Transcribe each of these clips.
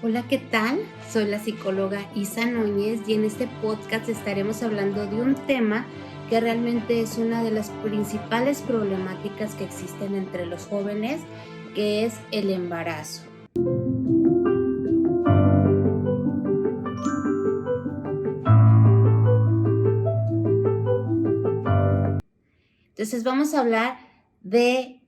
Hola, ¿qué tal? Soy la psicóloga Isa Núñez y en este podcast estaremos hablando de un tema que realmente es una de las principales problemáticas que existen entre los jóvenes, que es el embarazo. Entonces vamos a hablar de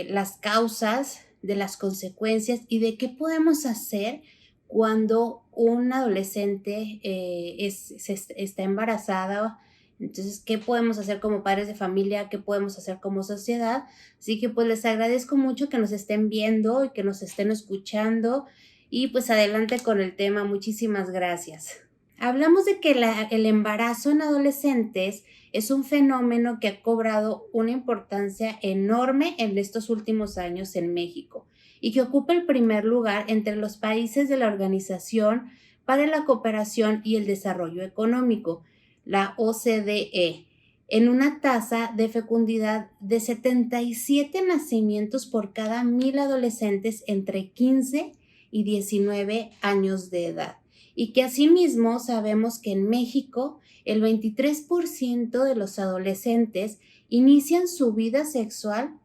las causas, de las consecuencias y de qué podemos hacer cuando un adolescente está embarazada. Entonces, ¿qué podemos hacer como padres de familia? ¿Qué podemos hacer como sociedad? Así que pues les agradezco mucho que nos estén viendo y que nos estén escuchando y pues adelante con el tema. Muchísimas gracias. Hablamos de que el embarazo en adolescentes es un fenómeno que ha cobrado una importancia enorme en estos últimos años en México y que ocupa el primer lugar entre los países de la Organización para la Cooperación y el Desarrollo Económico, la OCDE, en una tasa de fecundidad de 77 nacimientos por cada 1,000 adolescentes entre 15 y 19 años de edad. Y que asimismo sabemos que en México el 23% de los adolescentes inician su vida sexual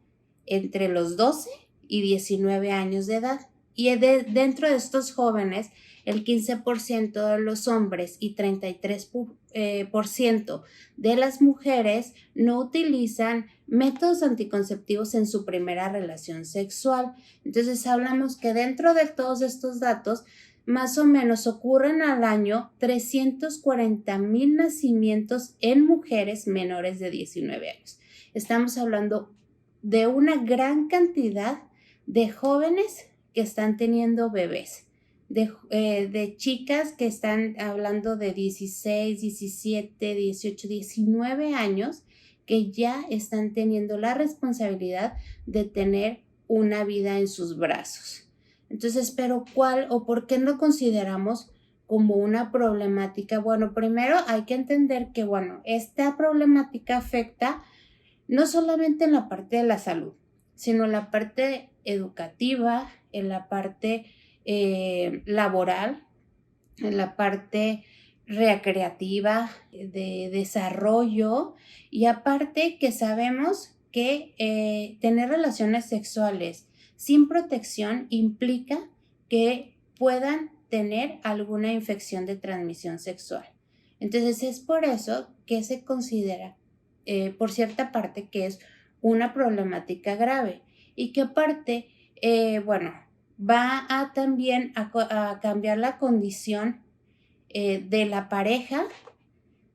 entre los 12 y 19 años de edad. Y dentro de estos jóvenes, el 15% de los hombres y 33% de las mujeres no utilizan métodos anticonceptivos en su primera relación sexual. Entonces hablamos que dentro de todos estos datos, más o menos ocurren al año 340,000 nacimientos en mujeres menores de 19 años. Estamos hablando de una gran cantidad de jóvenes que están teniendo bebés, de chicas que están hablando de 16, 17, 18, 19 años que ya están teniendo la responsabilidad de tener una vida en sus brazos. Entonces, ¿pero cuál o por qué no consideramos como una problemática? Bueno, primero hay que entender que, esta problemática afecta no solamente en la parte de la salud, sino en la parte educativa, en la parte laboral, en la parte recreativa, de desarrollo, y aparte que sabemos que tener relaciones sexuales sin protección implica que puedan tener alguna infección de transmisión sexual. Entonces es por eso que se considera, por cierta parte, que es una problemática grave y que aparte, va a también a cambiar la condición de la pareja,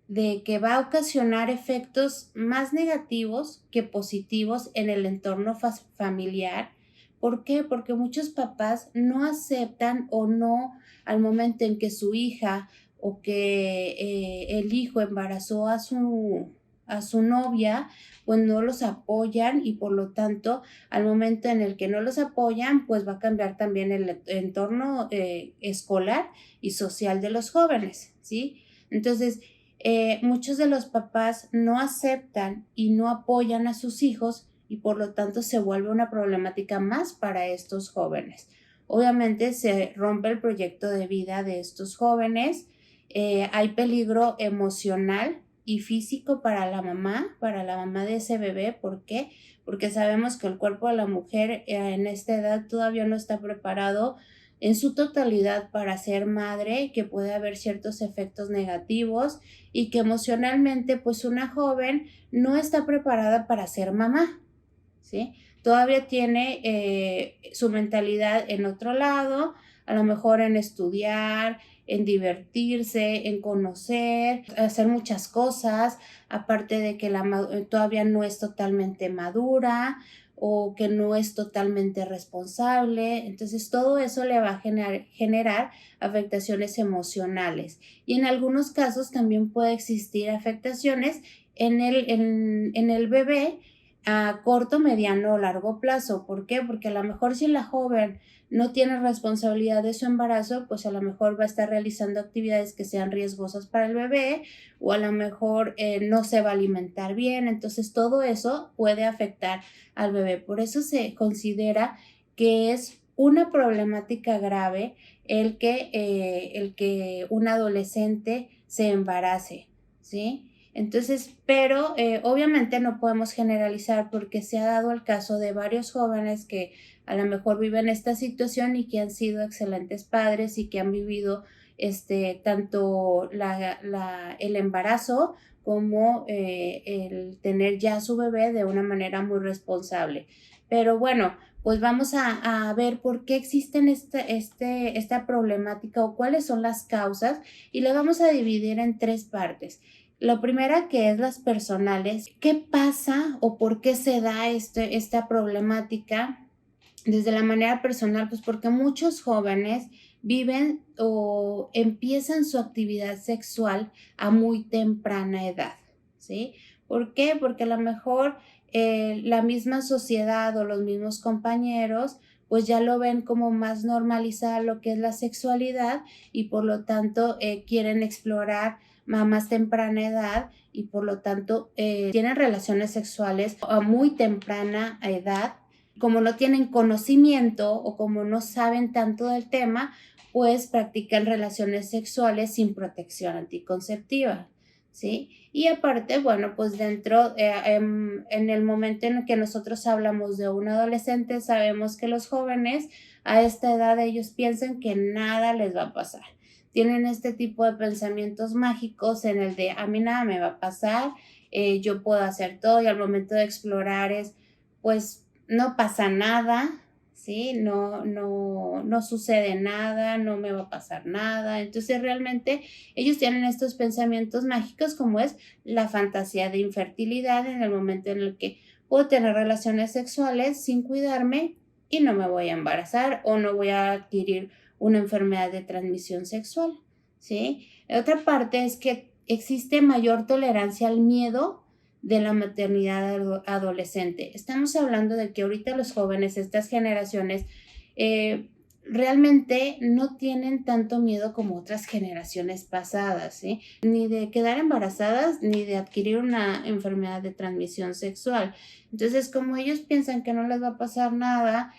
de que va a ocasionar efectos más negativos que positivos en el entorno familiar. ¿Por qué? Porque muchos papás no aceptan o no, al momento en que su hija o que el hijo embarazó a su novia, pues no los apoyan y por lo tanto, al momento en el que no los apoyan, pues va a cambiar también el entorno escolar y social de los jóvenes, ¿sí? Entonces, muchos de los papás no aceptan y no apoyan a sus hijos y por lo tanto se vuelve una problemática más para estos jóvenes. Obviamente se rompe el proyecto de vida de estos jóvenes, hay peligro emocional y físico para la mamá de ese bebé. ¿Por qué? Porque sabemos que el cuerpo de la mujer en esta edad todavía no está preparado en su totalidad para ser madre, que puede haber ciertos efectos negativos y que emocionalmente pues una joven no está preparada para ser mamá, ¿sí? Todavía tiene su mentalidad en otro lado, a lo mejor en estudiar, en divertirse, en conocer, hacer muchas cosas, aparte de que todavía no es totalmente madura o que no es totalmente responsable. Entonces todo eso le va a generar afectaciones emocionales y en algunos casos también puede existir afectaciones en el bebé a corto, mediano o largo plazo. ¿Por qué? Porque a lo mejor si la joven no tiene responsabilidad de su embarazo, pues a lo mejor va a estar realizando actividades que sean riesgosas para el bebé o a lo mejor no se va a alimentar bien. Entonces todo eso puede afectar al bebé. Por eso se considera que es una problemática grave el que un adolescente se embarace, ¿sí? Entonces, pero obviamente no podemos generalizar porque se ha dado el caso de varios jóvenes que a lo mejor viven esta situación y que han sido excelentes padres y que han vivido tanto el embarazo como el tener ya su bebé de una manera muy responsable. Pero bueno, pues vamos a ver por qué existen esta problemática o cuáles son las causas y la vamos a dividir en tres partes. La primera, que es las personales. ¿Qué pasa o por qué se da esta problemática desde la manera personal? Pues porque muchos jóvenes viven o empiezan su actividad sexual a muy temprana edad, ¿sí? ¿Por qué? Porque a lo mejor la misma sociedad o los mismos compañeros pues ya lo ven como más normalizada lo que es la sexualidad y por lo tanto quieren explorar a más temprana edad y por lo tanto tienen relaciones sexuales a muy temprana edad. Como no tienen conocimiento o como no saben tanto del tema, pues practican relaciones sexuales sin protección anticonceptiva, ¿sí? Y aparte, bueno, pues dentro, en el momento en el que nosotros hablamos de un adolescente, sabemos que los jóvenes a esta edad ellos piensan que nada les va a pasar. Tienen este tipo de pensamientos mágicos en el de a mí nada me va a pasar, yo puedo hacer todo y al momento de explorar es, pues no pasa nada, ¿sí? No sucede nada, no me va a pasar nada. Entonces realmente ellos tienen estos pensamientos mágicos como es la fantasía de infertilidad en el momento en el que puedo tener relaciones sexuales sin cuidarme y no me voy a embarazar o no voy a adquirir una enfermedad de transmisión sexual, ¿sí? Otra parte es que existe mayor tolerancia al miedo de la maternidad adolescente. Estamos hablando de que ahorita los jóvenes, estas generaciones, realmente no tienen tanto miedo como otras generaciones pasadas, ¿sí? Ni de quedar embarazadas, ni de adquirir una enfermedad de transmisión sexual. Entonces, como ellos piensan que no les va a pasar nada,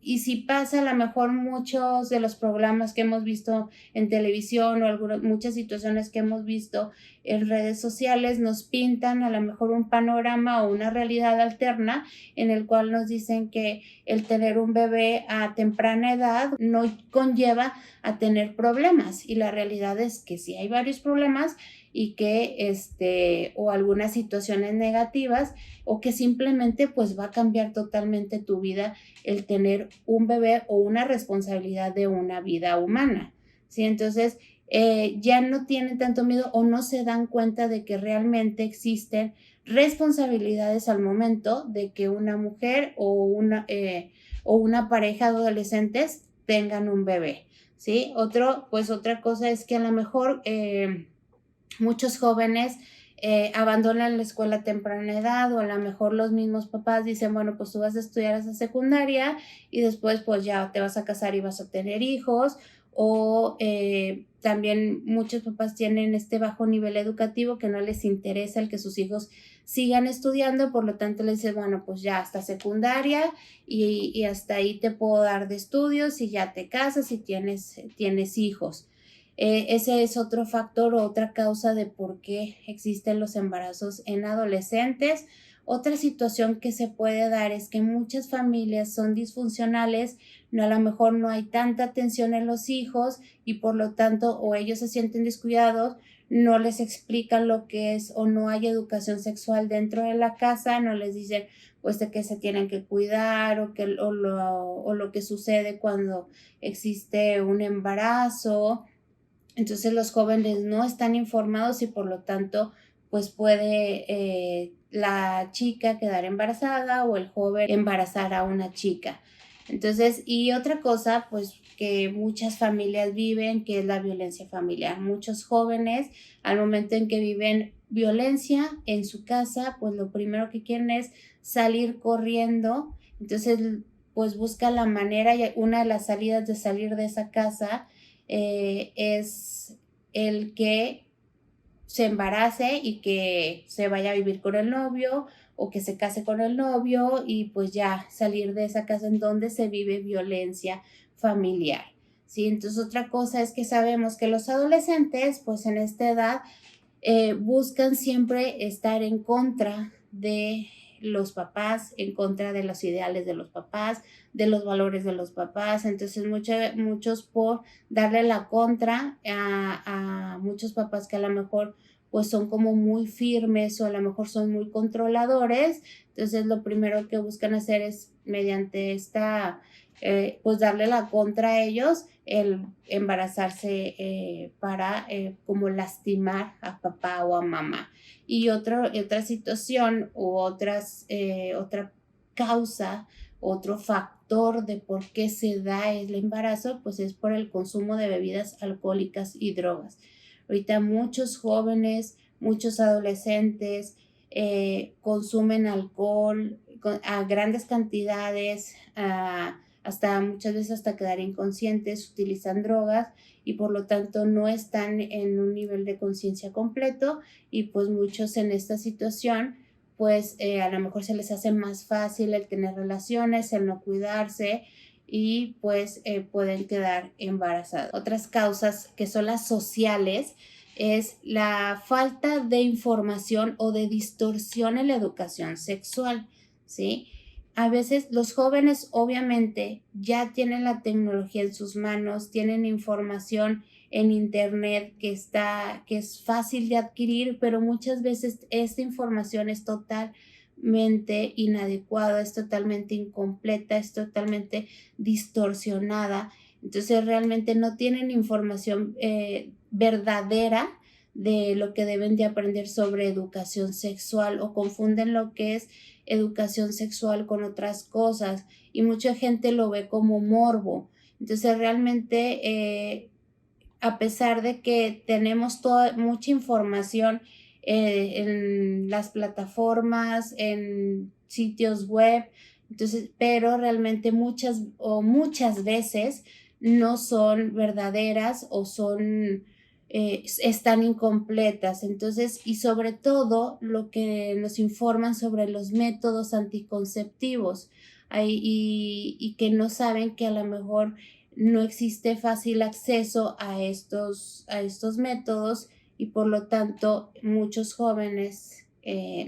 y si pasa, a lo mejor muchos de los programas que hemos visto en televisión o muchas situaciones que hemos visto en redes sociales nos pintan a lo mejor un panorama o una realidad alterna en el cual nos dicen que el tener un bebé a temprana edad no conlleva a tener problemas y la realidad es que sí hay varios problemas y que o algunas situaciones negativas o que simplemente pues va a cambiar totalmente tu vida el tener un bebé o una responsabilidad de una vida humana, ¿sí? Entonces ya no tienen tanto miedo o no se dan cuenta de que realmente existen responsabilidades al momento de que una mujer o una pareja de adolescentes tengan un bebé, ¿sí? Otra cosa es que a lo mejor muchos jóvenes abandonan la escuela a temprana edad o a lo mejor los mismos papás dicen, bueno, pues tú vas a estudiar esa secundaria y después pues ya te vas a casar y vas a tener hijos o también muchos papás tienen este bajo nivel educativo que no les interesa el que sus hijos sigan estudiando, por lo tanto les dicen, bueno, pues ya hasta secundaria y hasta ahí te puedo dar de estudios y ya te casas y tienes hijos. Ese es otro factor o otra causa de por qué existen los embarazos en adolescentes. Otra situación que se puede dar es que muchas familias son disfuncionales, a lo mejor no hay tanta atención en los hijos y por lo tanto o ellos se sienten descuidados, no les explican lo que es o no hay educación sexual dentro de la casa, no les dicen pues de qué se tienen que cuidar o lo que sucede cuando existe un embarazo. Entonces los jóvenes no están informados y por lo tanto pues puede la chica quedar embarazada o el joven embarazar a una chica. Entonces, y otra cosa pues que muchas familias viven, que es la violencia familiar. Muchos jóvenes al momento en que viven violencia en su casa, pues lo primero que quieren es salir corriendo. Entonces, pues busca la manera y una de las salidas de salir de esa casa es el que se embarace y que se vaya a vivir con el novio o que se case con el novio y pues ya salir de esa casa en donde se vive violencia familiar. ¿Sí? Entonces otra cosa es que sabemos que los adolescentes pues en esta edad buscan siempre estar en contra de los papás, en contra de los ideales de los papás, de los valores de los papás. Entonces muchos por darle la contra a muchos papás que a lo mejor pues son como muy firmes o a lo mejor son muy controladores. Entonces lo primero que buscan hacer es mediante esta pues darle la contra a ellos, el embarazarse para como lastimar a papá o a mamá. Y otra situación u otra causa, otro factor de por qué se da el embarazo, pues es por el consumo de bebidas alcohólicas y drogas. Ahorita muchos jóvenes, muchos adolescentes consumen alcohol a grandes cantidades, hasta muchas veces hasta quedar inconscientes, utilizan drogas y por lo tanto no están en un nivel de conciencia completo y pues muchos en esta situación pues a lo mejor se les hace más fácil el tener relaciones, el no cuidarse y pues pueden quedar embarazados. Otras causas que son las sociales es la falta de información o de distorsión en la educación sexual, ¿sí? A veces los jóvenes obviamente ya tienen la tecnología en sus manos, tienen información en internet que es fácil de adquirir, pero muchas veces esta información es totalmente inadecuada, es totalmente incompleta, es totalmente distorsionada. Entonces realmente no tienen información verdadera de lo que deben de aprender sobre educación sexual o confunden lo que es educación sexual con otras cosas y mucha gente lo ve como morbo. Entonces realmente a pesar de que tenemos mucha información en las plataformas, en sitios web, entonces, pero realmente muchas veces no son verdaderas o están incompletas. Entonces, y sobre todo lo que nos informan sobre los métodos anticonceptivos y que no saben que a lo mejor no existe fácil acceso a estos métodos y por lo tanto muchos jóvenes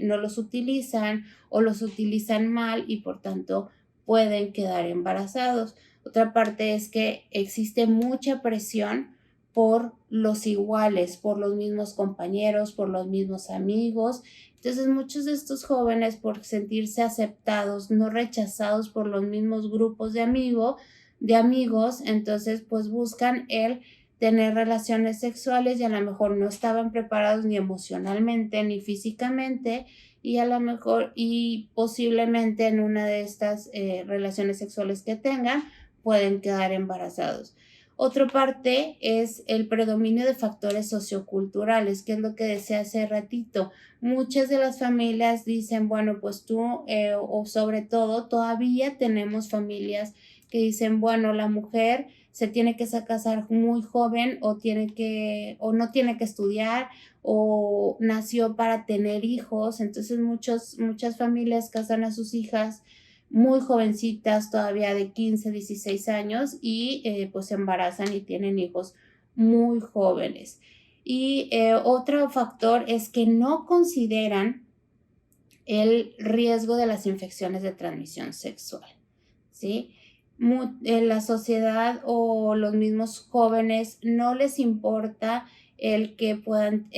no los utilizan o los utilizan mal y por tanto pueden quedar embarazados. Otra parte es que existe mucha presión por los iguales, por los mismos compañeros, por los mismos amigos. Entonces muchos de estos jóvenes por sentirse aceptados, no rechazados por los mismos grupos de amigos, entonces pues buscan el tener relaciones sexuales y a lo mejor no estaban preparados ni emocionalmente ni físicamente y a lo mejor y posiblemente en una de estas relaciones sexuales que tengan pueden quedar embarazados. Otra parte es el predominio de factores socioculturales, que es lo que decía hace ratito. Muchas de las familias dicen, bueno, pues tú, o sobre todo, todavía tenemos familias que dicen, bueno, la mujer se tiene que casar muy joven o no tiene que estudiar o nació para tener hijos. Entonces muchas familias casan a sus hijas muy jovencitas, todavía de 15, 16 años y pues se embarazan y tienen hijos muy jóvenes. Y otro factor es que no consideran el riesgo de las infecciones de transmisión sexual, ¿sí? La sociedad o los mismos jóvenes no les importa el que puedan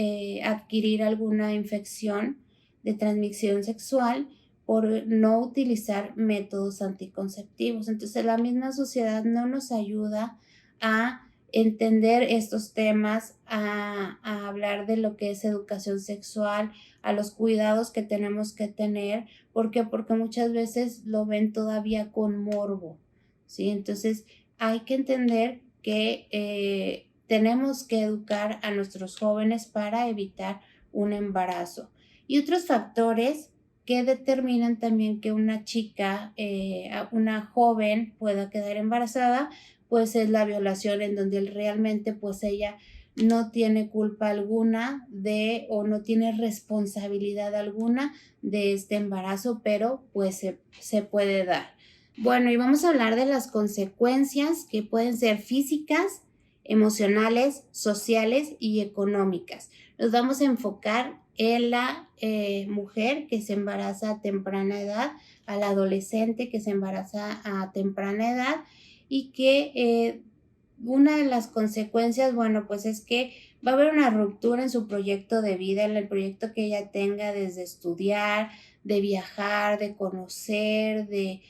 adquirir alguna infección de transmisión sexual por no utilizar métodos anticonceptivos. Entonces la misma sociedad no nos ayuda a entender estos temas, a hablar de lo que es educación sexual, a los cuidados que tenemos que tener. ¿Por qué? Porque muchas veces lo ven todavía con morbo, ¿sí? Entonces hay que entender que tenemos que educar a nuestros jóvenes para evitar un embarazo. Y otros factores que determinan también que una chica, una joven pueda quedar embarazada, pues es la violación en donde realmente pues ella no tiene culpa alguna o no tiene responsabilidad alguna de este embarazo, pero pues se puede dar. Bueno, y vamos a hablar de las consecuencias que pueden ser físicas, emocionales, sociales y económicas. Nos vamos a enfocar en la mujer que se embaraza a temprana edad, al adolescente que se embaraza a temprana edad y que una de las consecuencias, bueno, pues es que va a haber una ruptura en su proyecto de vida, en el proyecto que ella tenga desde estudiar, de viajar, de conocer, de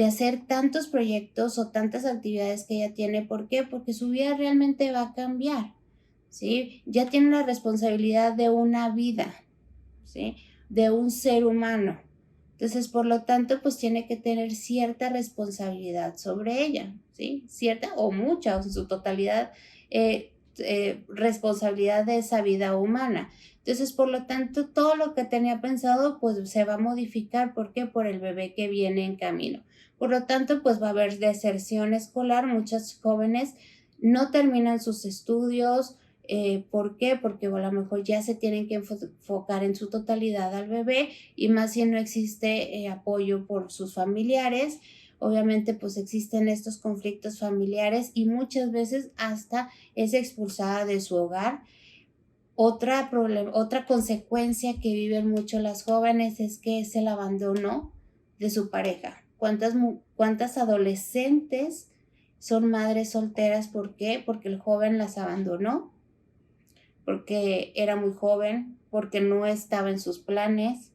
hacer tantos proyectos o tantas actividades que ella tiene. ¿Por qué? Porque su vida realmente va a cambiar, ¿sí? Ya tiene la responsabilidad de una vida, ¿sí? De un ser humano. Entonces, por lo tanto, pues tiene que tener cierta responsabilidad sobre ella, ¿sí? Cierta o mucha, o en su totalidad, responsabilidad de esa vida humana. Entonces, por lo tanto, todo lo que tenía pensado, pues se va a modificar. ¿Por qué? Por el bebé que viene en camino. Por lo tanto, pues va a haber deserción escolar. Muchas jóvenes no terminan sus estudios. ¿Por qué? Porque a lo mejor ya se tienen que enfocar en su totalidad al bebé y más si no existe apoyo por sus familiares. Obviamente pues existen estos conflictos familiares y muchas veces hasta es expulsada de su hogar. Otra consecuencia que viven mucho las jóvenes es que es el abandono de su pareja. ¿Cuántas adolescentes son madres solteras? ¿Por qué? Porque el joven las abandonó, porque era muy joven, porque no estaba en sus planes,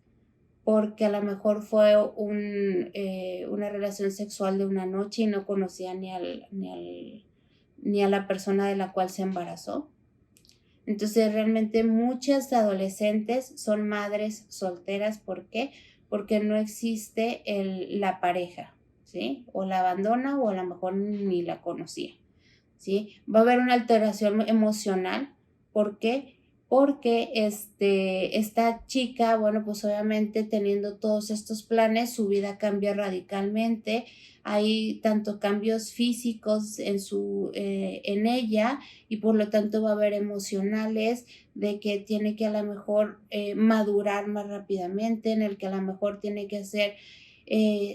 porque a lo mejor fue una relación sexual de una noche y no conocía ni a la persona de la cual se embarazó. Entonces realmente muchas adolescentes son madres solteras. ¿Por qué? Porque no existe la pareja, ¿sí? O la abandona o a lo mejor ni la conocía, ¿sí? Va a haber una alteración emocional. ¿Por qué? Porque esta chica, bueno, pues obviamente teniendo todos estos planes, su vida cambia radicalmente. Hay tanto cambios físicos en ella y por lo tanto va a haber emocionales de que tiene que a lo mejor madurar más rápidamente, en el que a lo mejor tiene que hacer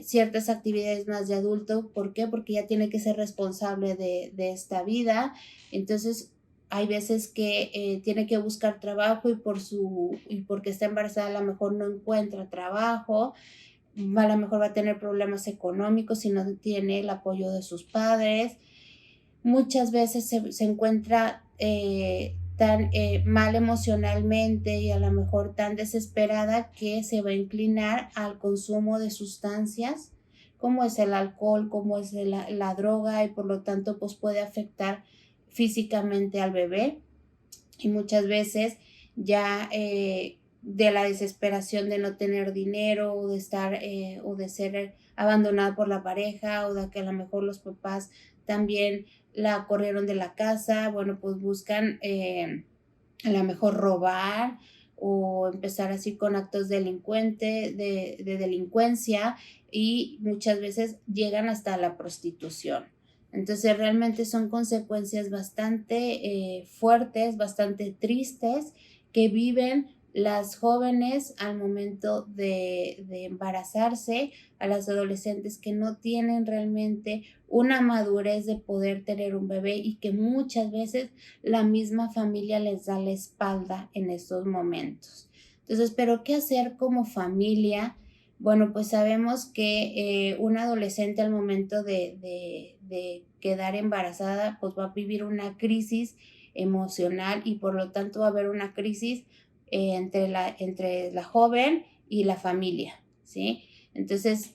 ciertas actividades más de adulto. ¿Por qué? Porque ya tiene que ser responsable de esta vida. Entonces hay veces que tiene que buscar trabajo y porque está embarazada a lo mejor no encuentra trabajo. A lo mejor va a tener problemas económicos si no tiene el apoyo de sus padres. Muchas veces se encuentra tan mal emocionalmente y a lo mejor tan desesperada que se va a inclinar al consumo de sustancias como es el alcohol, como es la droga, y por lo tanto pues puede afectar físicamente al bebé. Y muchas veces ya de la desesperación de no tener dinero o de estar o de ser abandonada por la pareja o de que a lo mejor los papás también la corrieron de la casa, bueno, pues buscan a lo mejor robar o empezar así con actos de delincuencia, y muchas veces llegan hasta la prostitución. Entonces realmente son consecuencias bastante fuertes, bastante tristes que viven las jóvenes al momento de embarazarse, a las adolescentes que no tienen realmente una madurez de poder tener un bebé y que muchas veces la misma familia les da la espalda en estos momentos. Entonces, ¿pero qué hacer como familia? Bueno, pues sabemos que una adolescente al momento de quedar embarazada, pues va a vivir una crisis emocional y por lo tanto va a haber una crisis entre la joven y la familia, ¿sí? Entonces,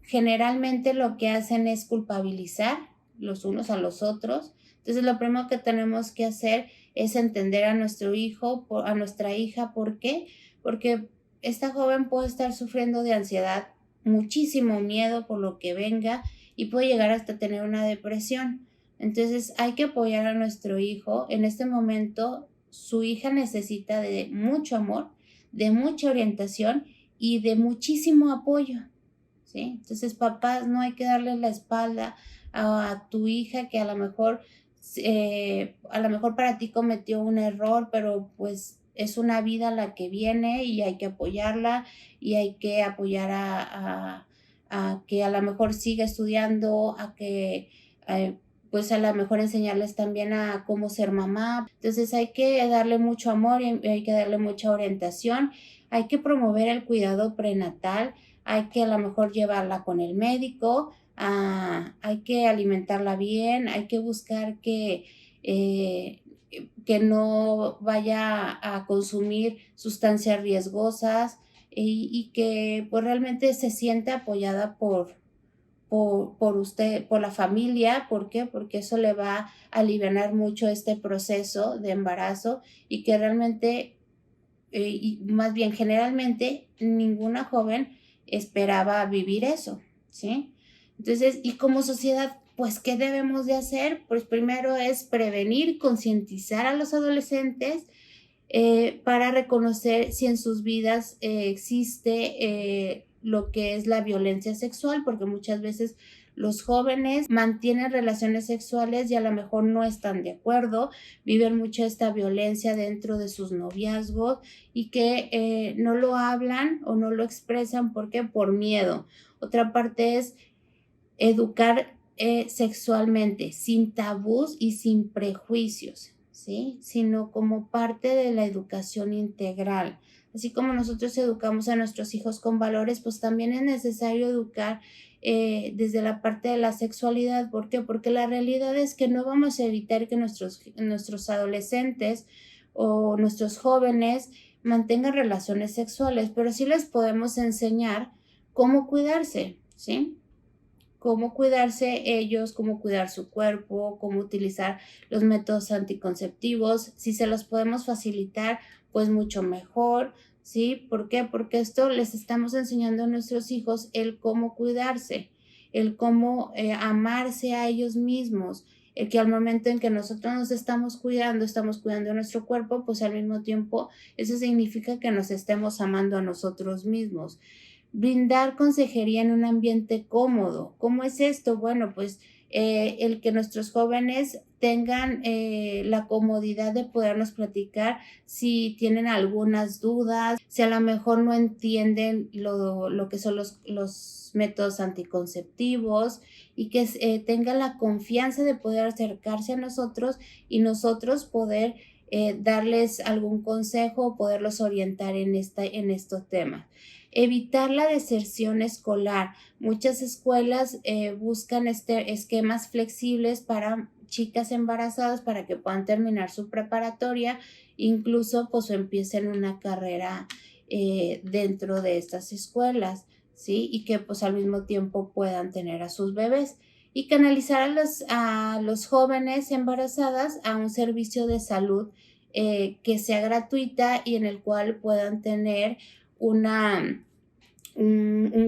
generalmente lo que hacen es culpabilizar los unos a los otros. Entonces, lo primero que tenemos que hacer es entender a nuestro hijo, a nuestra hija. ¿Por qué? Porque esta joven puede estar sufriendo de ansiedad, muchísimo miedo por lo que venga y puede llegar hasta tener una depresión. Entonces hay que apoyar a nuestro hijo. En este momento su hija necesita de mucho amor, de mucha orientación y de muchísimo apoyo, ¿sí? Entonces papás, no hay que darle la espalda a tu hija que a lo mejor a lo mejor para ti cometió un error, pero pues es una vida la que viene y hay que apoyarla y hay que apoyar a que a lo mejor siga estudiando, a que pues a lo mejor enseñarles también a cómo ser mamá. Entonces hay que darle mucho amor y hay que darle mucha orientación, hay que promover el cuidado prenatal, hay que a lo mejor llevarla con el médico, hay que alimentarla bien, hay que buscar que no vaya a consumir sustancias riesgosas y que pues realmente se siente apoyada por usted, por la familia. ¿Por qué? Porque eso le va a alivianar mucho este proceso de embarazo y que realmente, y más bien generalmente, ninguna joven esperaba vivir eso, ¿sí? Entonces, y como sociedad, pues, ¿qué debemos de hacer? Pues primero es prevenir, concientizar a los adolescentes para reconocer si en sus vidas existe lo que es la violencia sexual, porque muchas veces los jóvenes mantienen relaciones sexuales y a lo mejor no están de acuerdo, viven mucho esta violencia dentro de sus noviazgos y que no lo hablan o no lo expresan. ¿Por qué? Por miedo. Otra parte es educar sexualmente, sin tabús y sin prejuicios, ¿sí? Sino como parte de la educación integral. Así como nosotros educamos a nuestros hijos con valores, pues también es necesario educar desde la parte de la sexualidad. ¿Por qué? Porque la realidad es que no vamos a evitar que nuestros adolescentes o nuestros jóvenes mantengan relaciones sexuales, pero sí les podemos enseñar cómo cuidarse, ¿sí? Cómo cuidarse ellos, cómo cuidar su cuerpo, cómo utilizar los métodos anticonceptivos. Si se los podemos facilitar, pues mucho mejor, ¿sí? ¿Por qué? Porque esto les estamos enseñando a nuestros hijos el cómo cuidarse, el cómo amarse a ellos mismos, el que al momento en que nosotros nos estamos cuidando nuestro cuerpo, pues al mismo tiempo eso significa que nos estemos amando a nosotros mismos. Brindar consejería en un ambiente cómodo. ¿Cómo es esto? Bueno, pues el que nuestros jóvenes tengan la comodidad de podernos platicar si tienen algunas dudas, si a lo mejor no entienden lo que son los métodos anticonceptivos y que tengan la confianza de poder acercarse a nosotros y nosotros poder darles algún consejo o poderlos orientar en estos temas. Evitar la deserción escolar. Muchas escuelas buscan esquemas flexibles para chicas embarazadas para que puedan terminar su preparatoria, incluso pues empiecen una carrera dentro de estas escuelas, ¿sí? Y que pues al mismo tiempo puedan tener a sus bebés y canalizar a los jóvenes embarazadas a un servicio de salud que sea gratuita y en el cual puedan tener un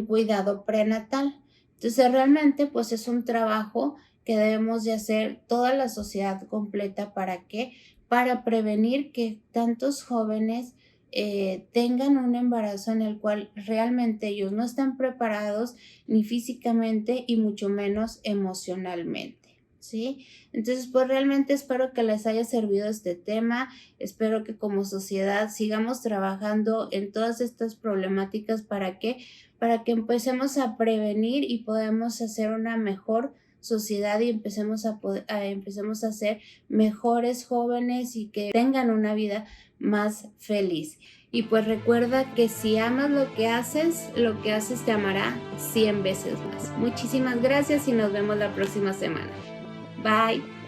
cuidado prenatal. Entonces realmente pues es un trabajo que debemos de hacer toda la sociedad completa. ¿Para qué? Para prevenir que tantos jóvenes tengan un embarazo en el cual realmente ellos no están preparados ni físicamente y mucho menos emocionalmente, ¿sí? Entonces, pues realmente espero que les haya servido este tema, espero que como sociedad sigamos trabajando en todas estas problemáticas. ¿Para qué? Para que empecemos a prevenir y podamos hacer una mejor sociedad y empecemos a ser mejores jóvenes y que tengan una vida más feliz. Y pues recuerda que si amas lo que haces te amará 100 veces más. Muchísimas gracias y nos vemos la próxima semana. Bye.